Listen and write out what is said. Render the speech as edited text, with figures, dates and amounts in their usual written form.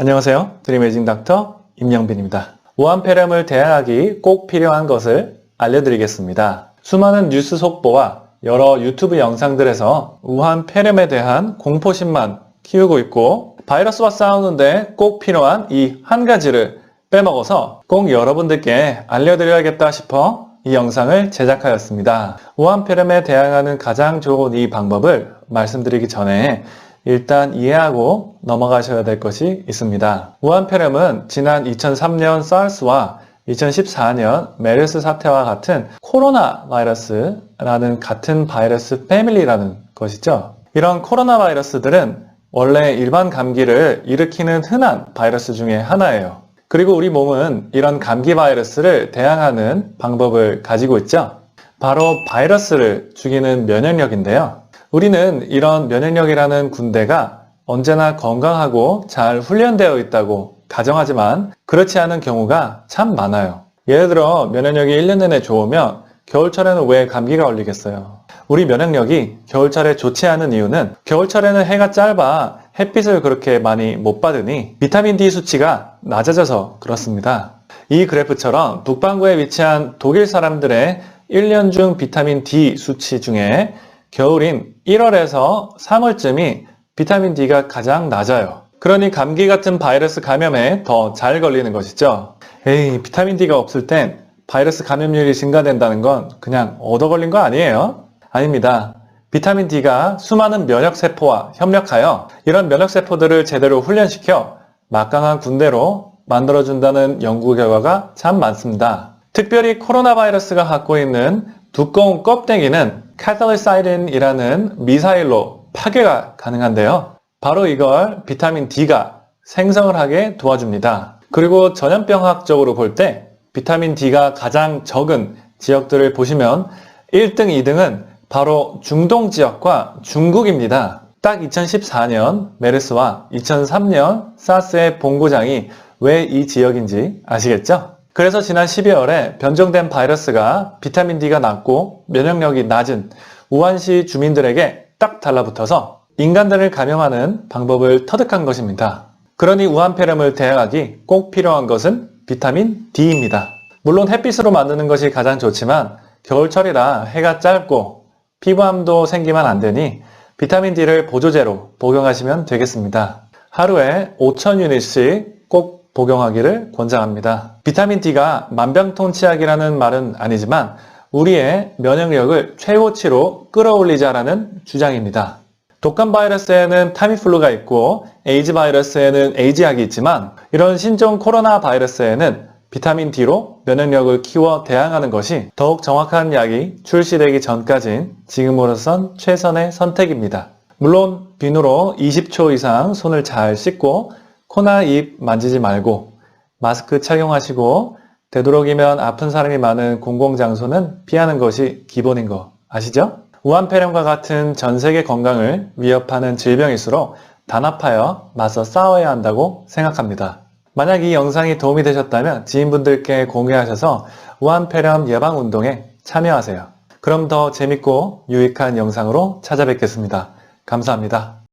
안녕하세요. 드림에이징 닥터 임영빈입니다. 우한폐렴을 대항하기 꼭 필요한 것을 알려드리겠습니다. 수많은 뉴스 속보와 여러 유튜브 영상들에서 우한폐렴에 대한 공포심만 키우고 있고 바이러스와 싸우는데 꼭 필요한 이 한 가지를 빼먹어서 꼭 여러분들께 알려드려야겠다 싶어 이 영상을 제작하였습니다. 우한폐렴에 대항하는 가장 좋은 이 방법을 말씀드리기 전에 일단 이해하고 넘어가셔야 될 것이 있습니다. 우한폐렴은 지난 2003년 사르스와 2014년 메르스 사태와 같은 코로나 바이러스라는 같은 바이러스 패밀리라는 것이죠. 이런 코로나 바이러스들은 원래 일반 감기를 일으키는 흔한 바이러스 중에 하나예요. 그리고 우리 몸은 이런 감기 바이러스를 대항하는 방법을 가지고 있죠. 바로 바이러스를 죽이는 면역력인데요. 우리는 이런 면역력이라는 군대가 언제나 건강하고 잘 훈련되어 있다고 가정하지만 그렇지 않은 경우가 참 많아요. 예를 들어 면역력이 1년 내내 좋으면 겨울철에는 왜 감기가 걸리겠어요? 우리 면역력이 겨울철에 좋지 않은 이유는 겨울철에는 해가 짧아 햇빛을 그렇게 많이 못 받으니 비타민 D 수치가 낮아져서 그렇습니다. 이 그래프처럼 북반구에 위치한 독일 사람들의 1년 중 비타민 D 수치 중에 겨울인 1월에서 3월쯤이 비타민 D가 가장 낮아요. 그러니 감기 같은 바이러스 감염에 더 잘 걸리는 것이죠. 에이, 비타민 D가 없을 땐 바이러스 감염률이 증가된다는 건 그냥 얻어 걸린 거 아니에요? 아닙니다. 비타민 D가 수많은 면역세포와 협력하여 이런 면역세포들을 제대로 훈련시켜 막강한 군대로 만들어준다는 연구 결과가 참 많습니다. 특별히 코로나 바이러스가 갖고 있는 두꺼운 껍데기는 카탈리사이딘이라는 미사일로 파괴가 가능한데요. 바로 이걸 비타민 D가 생성을 하게 도와줍니다. 그리고 전염병학적으로 볼 때 비타민 D가 가장 적은 지역들을 보시면 1등, 2등은 바로 중동 지역과 중국입니다. 딱 2014년 메르스와 2003년 사스의 본고장이 왜 이 지역인지 아시겠죠? 그래서 지난 12월에 변종된 바이러스가 비타민 D가 낮고 면역력이 낮은 우한시 주민들에게 딱 달라붙어서 인간들을 감염하는 방법을 터득한 것입니다. 그러니 우한폐렴을 대항하기 꼭 필요한 것은 비타민 D입니다. 물론 햇빛으로 만드는 것이 가장 좋지만 겨울철이라 해가 짧고 피부암도 생기면 안 되니 비타민 D를 보조제로 복용하시면 되겠습니다. 하루에 5,000유닛씩 꼭 복용하기를 권장합니다. 비타민 D가 만병통치약이라는 말은 아니지만 우리의 면역력을 최고치로 끌어올리자라는 주장입니다. 독감 바이러스에는 타미플루가 있고 에이즈 바이러스에는 에이즈약이 있지만 이런 신종 코로나 바이러스에는 비타민 D로 면역력을 키워 대항하는 것이 더욱 정확한 약이 출시되기 전까진 지금으로선 최선의 선택입니다. 물론 비누로 20초 이상 손을 잘 씻고 코나 입 만지지 말고 마스크 착용하시고 되도록이면 아픈 사람이 많은 공공장소는 피하는 것이 기본인 거 아시죠? 우한폐렴과 같은 전 세계 건강을 위협하는 질병일수록 단합하여 맞서 싸워야 한다고 생각합니다. 만약 이 영상이 도움이 되셨다면 지인분들께 공유하셔서 우한폐렴 예방운동에 참여하세요. 그럼 더 재밌고 유익한 영상으로 찾아뵙겠습니다. 감사합니다.